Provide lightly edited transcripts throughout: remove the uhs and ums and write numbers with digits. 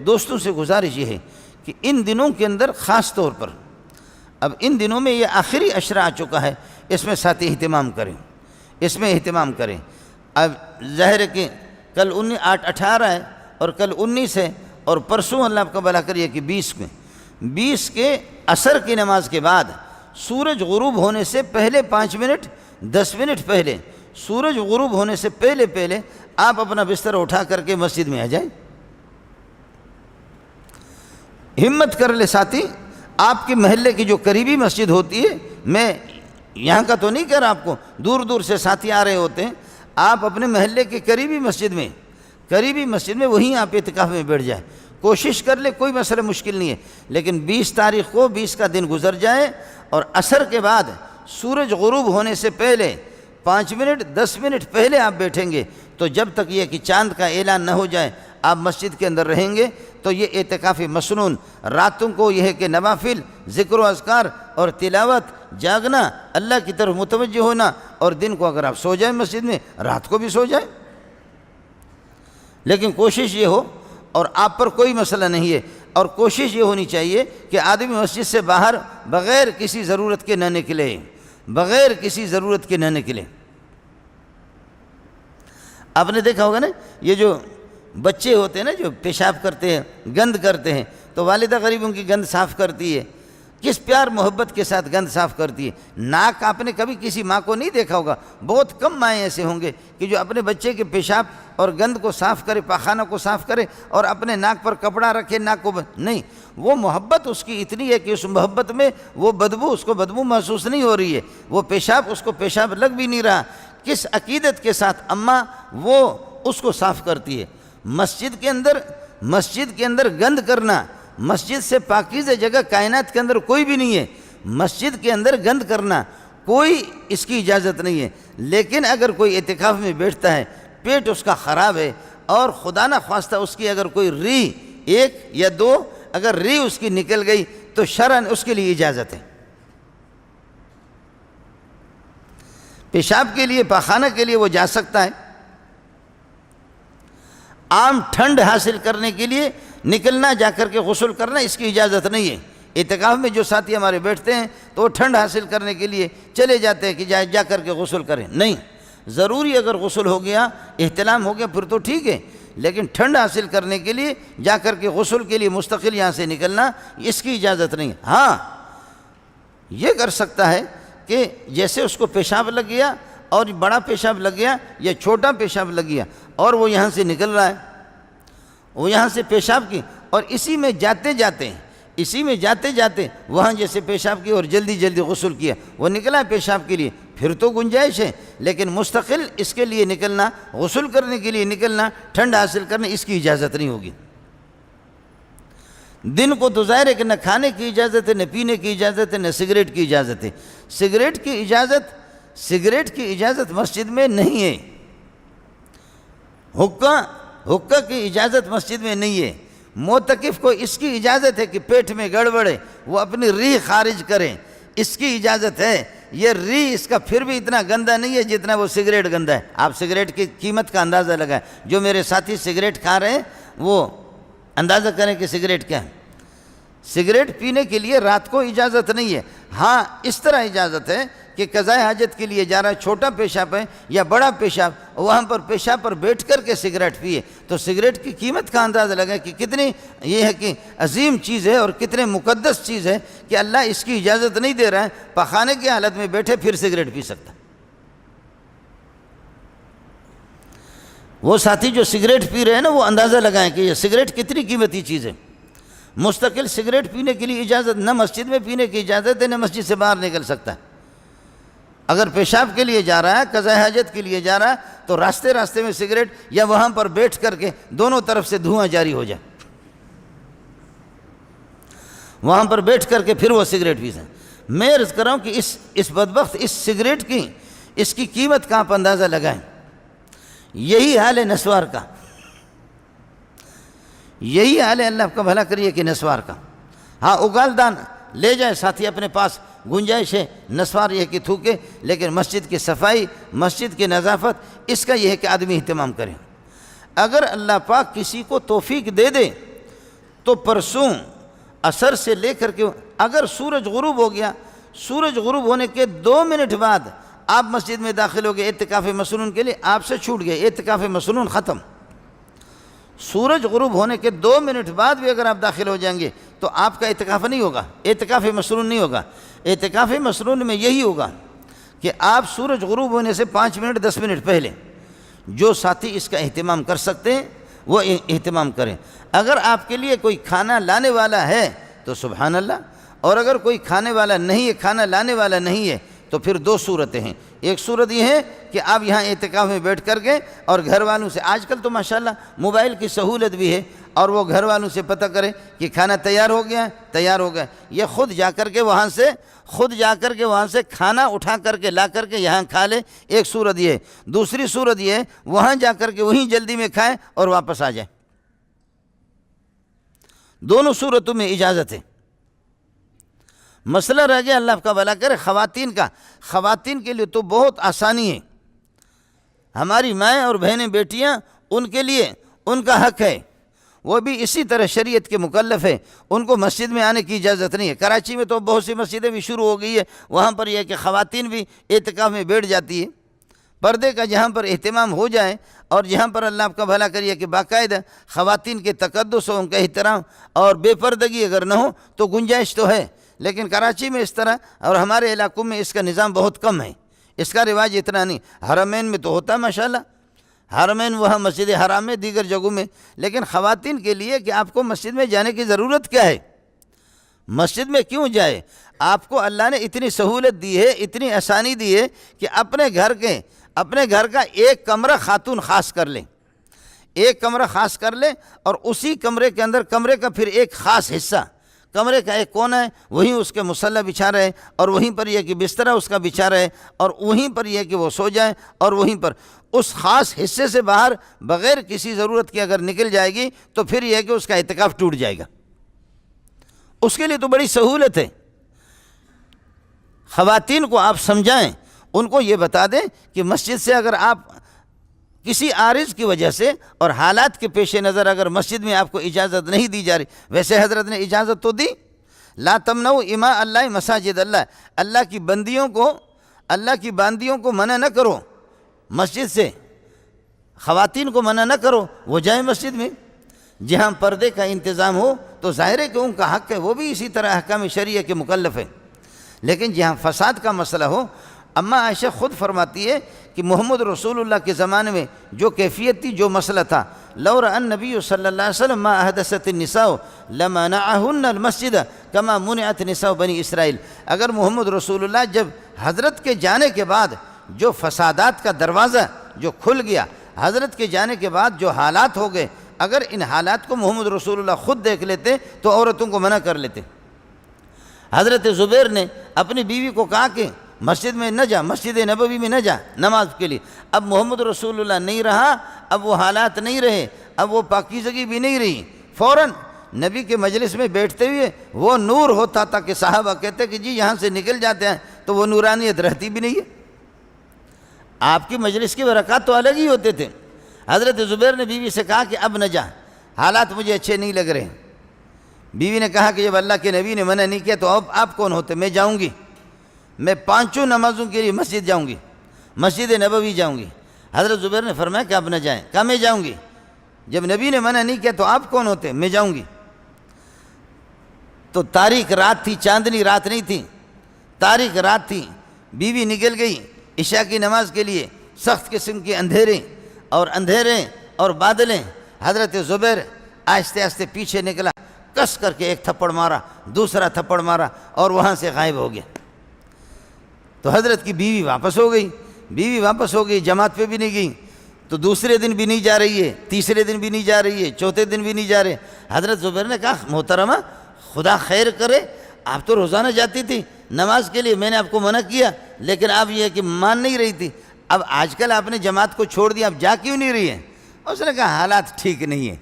دوستوں سے گزارش یہ ہے کہ ان دنوں کے اندر خاص طور پر، اب ان دنوں میں یہ آخری عشرہ آ چکا ہے، اس میں ساتھی اہتمام کریں، اس میں اہتمام کریں۔ اب ظاہر ہے کہ کل 18 ہے اور کل 19 ہے، اور پرسوں اللہ آپ کا بھلا کریے کہ 20 کے عصر کی نماز کے بعد سورج غروب ہونے سے پہلے 5 منٹ 10 منٹ پہلے، سورج غروب ہونے سے پہلے آپ اپنا بستر اٹھا کر کے مسجد میں آ جائیں۔ ہمت کر لے ساتھی، آپ کے محلے کی جو قریبی مسجد ہوتی ہے، میں یہاں کا تو نہیں کہہ رہا آپ کو، دور دور سے ساتھی آ رہے ہوتے ہیں، آپ اپنے محلے کی قریبی مسجد میں وہیں آپ اعتکاف میں بیٹھ جائیں، کوشش کر لے، کوئی مسئلہ مشکل نہیں ہے، لیکن 20 تاریخ کو 20 کا دن گزر جائے اور عصر کے بعد سورج غروب ہونے سے پہلے 5 منٹ 10 منٹ پہلے آپ بیٹھیں گے، تو جب تک یہ کہ چاند کا اعلان نہ ہو جائے آپ مسجد کے اندر رہیں گے، تو یہ اعتکاف مسنون، راتوں کو یہ ہے کہ نوافل، ذکر و اذکار اور تلاوت، جاگنا، اللہ کی طرف متوجہ ہونا، اور دن کو اگر آپ سو جائیں مسجد میں، رات کو بھی سو جائیں، لیکن کوشش یہ ہو، اور آپ پر کوئی مسئلہ نہیں ہے، اور کوشش یہ ہونی چاہیے کہ آدمی مسجد سے باہر بغیر کسی ضرورت کے نہ نکلے، آپ نے دیکھا ہوگا نا، یہ جو بچے ہوتے ہیں نا جو پیشاب کرتے ہیں، گند کرتے ہیں، تو والدہ غریب ان کی گند صاف کرتی ہے، کس پیار محبت کے ساتھ گند صاف کرتی ہے۔ ناک آپ نے کبھی کسی ماں کو نہیں دیکھا ہوگا، بہت کم مائیں ایسے ہوں گے کہ جو اپنے بچے کے پیشاب اور گند کو صاف کرے، پاخانہ کو صاف کرے اور اپنے ناک پر کپڑا رکھے، ناک کو نہیں، وہ محبت اس کی اتنی ہے کہ اس محبت میں وہ بدبو، اس کو بدبو محسوس نہیں ہو رہی ہے، وہ پیشاب اس کو پیشاب لگ بھی نہیں رہا، کس عقیدت کے ساتھ اماں وہ اس کو صاف کرتی ہے۔ مسجد کے اندر گند کرنا، مسجد سے پاکیزہ جگہ کائنات کے اندر کوئی بھی نہیں ہے، مسجد کے اندر گند کرنا کوئی اس کی اجازت نہیں ہے، لیکن اگر کوئی اعتکاف میں بیٹھتا ہے، پیٹ اس کا خراب ہے، اور خدا نہ خواستہ اس کی اگر کوئی ری 1 یا 2 اگر ری اس کی نکل گئی تو شرعاً اس کے لیے اجازت ہے، پیشاب کے لیے، پاخانہ کے لیے وہ جا سکتا ہے، عام ٹھنڈ حاصل کرنے کے لیے نکلنا، جا کر کے غسل کرنا، اس کی اجازت نہیں ہے۔ اعتکاف میں جو ساتھی ہمارے بیٹھتے ہیں تو وہ ٹھنڈ حاصل کرنے کے لیے چلے جاتے ہیں کہ جا کر کے غسل کریں، نہیں، ضروری اگر غسل ہو گیا، احتلام ہو گیا پھر تو ٹھیک ہے، لیکن ٹھنڈ حاصل کرنے کے لیے جا کر کے غسل کے لیے مستقل یہاں سے نکلنا، اس کی اجازت نہیں۔ ہاں یہ کر سکتا ہے کہ جیسے اس کو پیشاب لگ گیا، اور بڑا پیشاب لگ گیا یا چھوٹا پیشاب لگ گیا، اور وہ یہاں سے نکل رہا ہے، وہ یہاں سے پیشاب کی، اور اسی میں جاتے جاتے وہاں جیسے پیشاب کی اور جلدی غسل کیا، وہ نکلا ہے پیشاب کے لیے، پھر تو گنجائش ہے، لیکن مستقل اس کے لیے نکلنا، غسل کرنے کے لیے نکلنا، ٹھنڈ حاصل کرنے، اس کی اجازت نہیں ہوگی۔ دن کو تو ظاہر ہے کہ نہ کھانے کی اجازت ہے، نہ پینے کی اجازت ہے، نہ سگریٹ کی اجازت ہے۔ سگریٹ کی اجازت مسجد میں نہیں ہے، حقہ کی اجازت مسجد میں نہیں ہے۔ معتکف کو اس کی اجازت ہے کہ پیٹ میں گڑبڑ ہے، وہ اپنی ری خارج کریں، اس کی اجازت ہے۔ یہ ری اس کا پھر بھی اتنا گندا نہیں ہے جتنا وہ سگریٹ گندا ہے۔ آپ سگریٹ کی قیمت کا اندازہ لگائیں، جو میرے ساتھی سگریٹ کھا رہے ہیں وہ اندازہ کریں کہ سگریٹ کیا ہے۔ سگریٹ پینے کے لیے رات کو اجازت نہیں ہے، ہاں اس طرح اجازت ہے کہ قضاء حاجت کے لیے جا رہا ہے، چھوٹا پیشاب ہے یا بڑا پیشاب، وہاں پر پیشاب پر بیٹھ کر کے سگریٹ پیے، تو سگریٹ کی قیمت کا اندازہ لگائیں کہ کتنی یہ ہے کہ عظیم چیز ہے اور کتنے مقدس چیز ہے کہ اللہ اس کی اجازت نہیں دے رہا ہے، پخانے کی حالت میں بیٹھے پھر سگریٹ پی سکتا۔ وہ ساتھی جو سگریٹ پی رہے ہیں نا، وہ اندازہ لگائیں کہ یہ سگریٹ کتنی قیمتی چیز ہے۔ مستقل سگریٹ پینے کے لیے اجازت، نہ مسجد میں پینے کی اجازت ہے، نہ مسجد سے باہر نکل سکتا ہے۔ اگر پیشاب کے لیے جا رہا ہے، قضاء حاجت کے لیے جا رہا ہے، تو راستے میں سگریٹ یا وہاں پر بیٹھ کر کے دونوں طرف سے دھواں جاری ہو جائے، وہاں پر بیٹھ کر کے پھر وہ سگریٹ پی سکیں۔ میں عرض کر رہا ہوں کہ اس بدبخت اس سگریٹ کی اس کی قیمت کا آپ اندازہ لگائیں۔ یہی حال ہے نسوار کا، یہی حال ہے، اللہ آپ کا بھلا کریے کہ نسوار کا۔ ہاں اگال دان لے جائیں ساتھی اپنے پاس، گنجائش ہے، نسوار یہ کہ تھوکے، لیکن مسجد کی صفائی، مسجد کی نظافت، اس کا یہ ہے کہ آدمی اہتمام کرے۔ اگر اللہ پاک کسی کو توفیق دے دے تو پرسوں عصر سے لے کر کے اگر سورج غروب ہو گیا، سورج غروب ہونے کے 2 منٹ بعد آپ مسجد میں داخل ہو گئے اعتکاف مسنون کے لیے، آپ سے چھوٹ گئے، اعتکاف مسنون ختم۔ سورج غروب ہونے کے 2 منٹ بعد بھی اگر آپ داخل ہو جائیں گے تو آپ کا اعتکاف نہیں ہوگا، اعتکاف مسنون نہیں ہوگا۔ اعتکاف مسنون میں یہی ہوگا کہ آپ سورج غروب ہونے سے 5 منٹ 10 منٹ پہلے جو ساتھی اس کا اہتمام کر سکتے ہیں وہ اہتمام کریں۔ اگر آپ کے لیے کوئی کھانا لانے والا ہے تو سبحان اللہ، اور اگر کوئی کھانے والا نہیں ہے، کھانا لانے والا نہیں ہے، تو پھر 2 صورتیں ہیں۔ ایک صورت یہ ہے کہ آپ یہاں اعتکاف میں بیٹھ کر کے اور گھر والوں سے، آج کل تو ماشاءاللہ موبائل کی سہولت بھی ہے، اور وہ گھر والوں سے پتہ کرے کہ کھانا تیار ہو گیا، تیار ہو گیا، یہ خود جا کر کے وہاں سے کھانا اٹھا کر کے لا کر کے یہاں کھا لے۔ ایک صورت یہ ہے۔ دوسری صورت یہ ہے وہاں جا کر کے وہیں جلدی میں کھائے اور واپس آ جائے۔ دونوں صورتوں میں اجازت ہے۔ مسئلہ رہ گیا، اللہ آپ کا بھلا کرے، خواتین کے لیے تو بہت آسانی ہے۔ ہماری مائیں اور بہنیں بیٹیاں، ان کے لیے ان کا حق ہے، وہ بھی اسی طرح شریعت کے مکلف ہے، ان کو مسجد میں آنے کی اجازت نہیں ہے۔ کراچی میں تو بہت سی مسجدیں بھی شروع ہو گئی ہے، وہاں پر یہ ہے کہ خواتین بھی اعتکاف میں بیٹھ جاتی ہے۔ پردے کا جہاں پر اہتمام ہو جائے اور جہاں پر اللہ آپ کا بھلا کریے کہ باقاعدہ خواتین کے تقدس ہو، ان کا احترام اور بے پردگی اگر نہ ہو تو گنجائش تو ہے، لیکن کراچی میں اس طرح اور ہمارے علاقوں میں اس کا نظام بہت کم ہے، اس کا رواج اتنا نہیں۔ حرمین میں تو ہوتا ہے ماشاءاللہ، حرمین وہاں مسجد حرام میں، دیگر جگہوں میں، لیکن خواتین کے لیے کہ آپ کو مسجد میں جانے کی ضرورت کیا ہے؟ مسجد میں کیوں جائے؟ آپ کو اللہ نے اتنی سہولت دی ہے، اتنی آسانی دی ہے کہ اپنے گھر کا ایک کمرہ خاتون خاص کر لیں، ایک کمرہ خاص کر لیں، اور اسی کمرے کے اندر کمرے کا پھر ایک خاص حصہ، کمرے کا ایک کونا ہے، وہیں اس کے مصلی بچھا رہے، اور وہیں پر یہ کہ بسترہ اس کا بچھا رہے، اور وہیں پر یہ کہ وہ سو جائیں، اور وہیں پر اس خاص حصے سے باہر بغیر کسی ضرورت کے اگر نکل جائے گی تو پھر یہ کہ اس کا اعتکاف ٹوٹ جائے گا۔ اس کے لیے تو بڑی سہولت ہے۔ خواتین کو آپ سمجھائیں، ان کو یہ بتا دیں کہ مسجد سے اگر آپ کسی عارض کی وجہ سے اور حالات کے پیش نظر اگر مسجد میں آپ کو اجازت نہیں دی جا رہی، ویسے حضرت نے اجازت تو دی، لا تمنعوا اماء اللہ مساجد اللہ، اللہ کی باندیوں کو منع نہ کرو مسجد سے، خواتین کو منع نہ کرو، وہ جائیں مسجد میں۔ جہاں پردے کا انتظام ہو تو ظاہر ہے کہ ان کا حق ہے، وہ بھی اسی طرح احکام شریعہ کے مکلف ہیں، لیکن جہاں فساد کا مسئلہ ہو، اماں عائشہ خود فرماتی ہے کہ محمد رسول اللہ کے زمانے میں جو کیفیت تھی، جو مسئلہ تھا، لو رأى النبی صلی اللہ علیہ وسلم ما احدثت النساء لمنعهن المسجد كما منعت نساء بنی اسرائیل۔ اگر محمد رسول اللہ جب حضرت کے جانے کے بعد جو فسادات کا دروازہ جو کھل گیا، حضرت کے جانے کے بعد جو حالات ہو گئے، اگر ان حالات کو محمد رسول اللہ خود دیکھ لیتے تو عورتوں کو منع کر لیتے۔ حضرت زبیر نے اپنی بیوی کو کہا کہ مسجد میں نہ جا، مسجد نبوی میں نہ جا نماز کے لیے۔ اب محمد رسول اللہ نہیں رہا، اب وہ حالات نہیں رہے، اب وہ پاکیزگی بھی نہیں رہی، فوراً نبی کے مجلس میں بیٹھتے ہوئے وہ نور ہوتا تھا کہ صحابہ کہتے کہ جی یہاں سے نکل جاتے ہیں تو وہ نورانیت رہتی بھی نہیں ہے۔ آپ کی مجلس کی برکات تو الگ ہی ہوتے تھے۔ حضرت زبیر نے بیوی سے کہا کہ اب نہ جا، حالات مجھے اچھے نہیں لگ رہے۔ بیوی نے کہا کہ جب اللہ کے نبی نے منع نہیں کیا تو اب آپ کون ہوتے؟ میں جاؤں گی، میں 5 نمازوں کے لیے مسجد جاؤں گی، مسجد نبوی جاؤں گی۔ حضرت زبیر نے فرمایا کہ آپ نہ جائیں، کہا میں جاؤں گی، جب نبی نے منع نہیں کیا تو آپ کون ہوتے؟ میں جاؤں گی۔ تو تاریک رات تھی، چاندنی رات نہیں تھی، تاریک رات تھی، بیوی نکل گئی عشاء کی نماز کے لیے، سخت قسم کے اندھیرے اور بادلیں۔ حضرت زبیر آہستہ آہستہ پیچھے نکلا، کس کر کے ایک تھپڑ مارا، دوسرا تھپڑ مارا اور وہاں سے غائب ہو گیا۔ تو حضرت کی بیوی واپس ہو گئی، جماعت پہ بھی نہیں گئی، تو دوسرے دن بھی نہیں جا رہی ہے، تیسرے دن بھی نہیں جا رہی ہے، چوتھے دن بھی نہیں جا رہے۔ حضرت زبیر نے کہا محترمہ خدا خیر کرے، آپ تو روزانہ جاتی تھی نماز کے لیے، میں نے آپ کو منع کیا لیکن آپ یہ کہ مان نہیں رہی تھی، اب آج کل آپ نے جماعت کو چھوڑ دیا، اب جا کیوں نہیں رہی ہے؟ اس نے کہا حالات ٹھیک نہیں ہیں،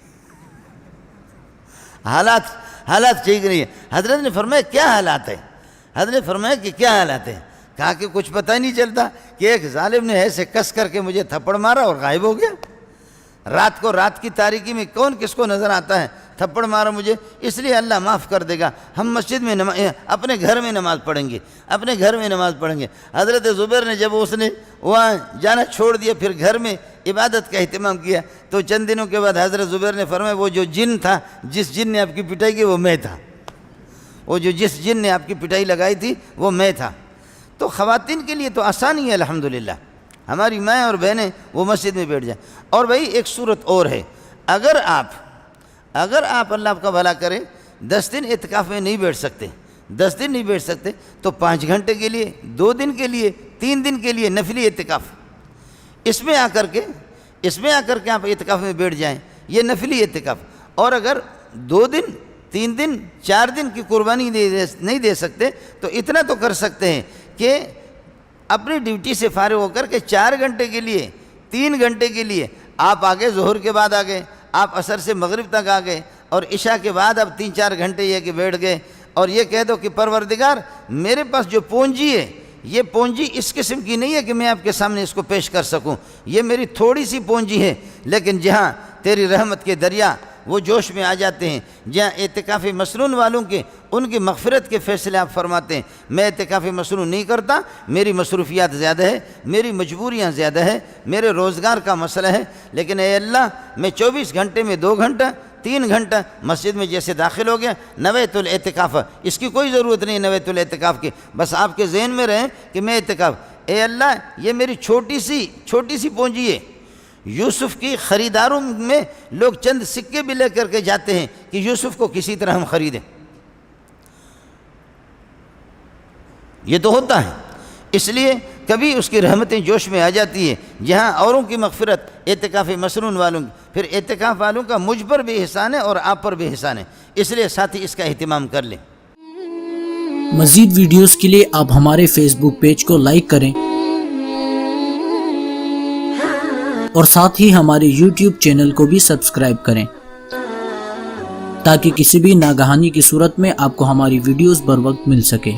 حالات ٹھیک نہیں ہیں۔ حضرت نے فرمایا کیا حالات ہے؟ حضرت نے فرمایا کہ کیا حالات ہے؟ کہا کہ کچھ پتہ نہیں چلتا کہ ایک ظالم نے ایسے کس کر کے مجھے تھپڑ مارا اور غائب ہو گیا۔ رات کی تاریکی میں کون کس کو نظر آتا ہے؟ تھپڑ مارا مجھے، اس لیے اللہ معاف کر دے گا. ہم مسجد میں اپنے گھر میں نماز پڑھیں گے، اپنے گھر میں نماز پڑھیں گے. حضرت زبیر نے جب اس نے وہاں جانا چھوڑ دیا، پھر گھر میں عبادت کا اہتمام کیا، تو چند دنوں کے بعد حضرت زبیر نے فرمایا وہ جو جن تھا، جس جن نے آپ کی پٹائی کی وہ میں تھا، وہ جو جس جن نے آپ کی پٹائی لگائی تھی وہ میں تھا. تو خواتین کے لیے تو آسانی ہے الحمدللہ، ہماری مائیں اور بہنیں وہ مسجد میں بیٹھ جائیں. اور بھائی ایک صورت اور ہے، اگر آپ اللہ کا بھلا کرے 10 دن اعتکاف میں نہیں بیٹھ سکتے، 10 دن نہیں بیٹھ سکتے، تو 5 گھنٹے کے لیے، 2 دن کے لیے، 3 دن کے لیے نفلی اعتکاف، اس میں آ کر کے آپ اعتکاف میں بیٹھ جائیں، یہ نفلی اعتکاف. اور اگر 2 دن، 3 دن، 4 دن کی قربانی نہیں دے سکتے تو اتنا تو کر سکتے ہیں کہ اپنی ڈیوٹی سے فارغ ہو کر کے 4 گھنٹے کے لیے، 3 گھنٹے کے لیے آپ آگے، ظہر کے بعد آگے، آپ عصر سے مغرب تک آگے، اور عشاء کے بعد اب 3-4 گھنٹے یہ کہ بیٹھ گئے، اور یہ کہہ دو کہ پروردگار میرے پاس جو پونجی ہے، یہ پونجی اس قسم کی نہیں ہے کہ میں آپ کے سامنے اس کو پیش کر سکوں، یہ میری تھوڑی سی پونجی ہے، لیکن جہاں تیری رحمت کے دریا وہ جوش میں آ جاتے ہیں، جہاں اعتکاف مسنون والوں کے ان کی مغفرت کے فیصلے آپ فرماتے ہیں. میں اعتکاف مسنون نہیں کرتا، میری مصروفیات زیادہ ہے، میری مجبوریاں زیادہ ہے، میرے روزگار کا مسئلہ ہے، لیکن اے اللہ میں 24 گھنٹے میں 2 گھنٹہ 3 گھنٹہ مسجد میں جیسے داخل ہو گیا، نویت الاعتکاف، اس کی کوئی ضرورت نہیں نویت الاعتکاف کی، بس آپ کے ذہن میں رہیں کہ میں اعتکاف، اے اللہ یہ میری چھوٹی سی پونجی ہے. یوسف کی خریداروں میں لوگ چند سکے بھی لے کر کے جاتے ہیں کہ یوسف کو کسی طرح ہم خریدیں، یہ تو ہوتا ہے. اس لیے کبھی اس کی رحمتیں جوش میں آ جاتی ہے، جہاں اوروں کی مغفرت اعتکاف مسنون والوں کی، پھر اعتکاف والوں کا مجھ پر بھی احسان ہے اور آپ پر بھی احسان ہے، اس لیے ساتھی اس کا اہتمام کر لیں. مزید ویڈیوز کے لیے آپ ہمارے فیس بک پیج کو لائک کریں اور ساتھ ہی ہمارے یوٹیوب چینل کو بھی سبسکرائب کریں تاکہ کسی بھی ناگہانی کی صورت میں آپ کو ہماری ویڈیوز بر وقت مل سکے.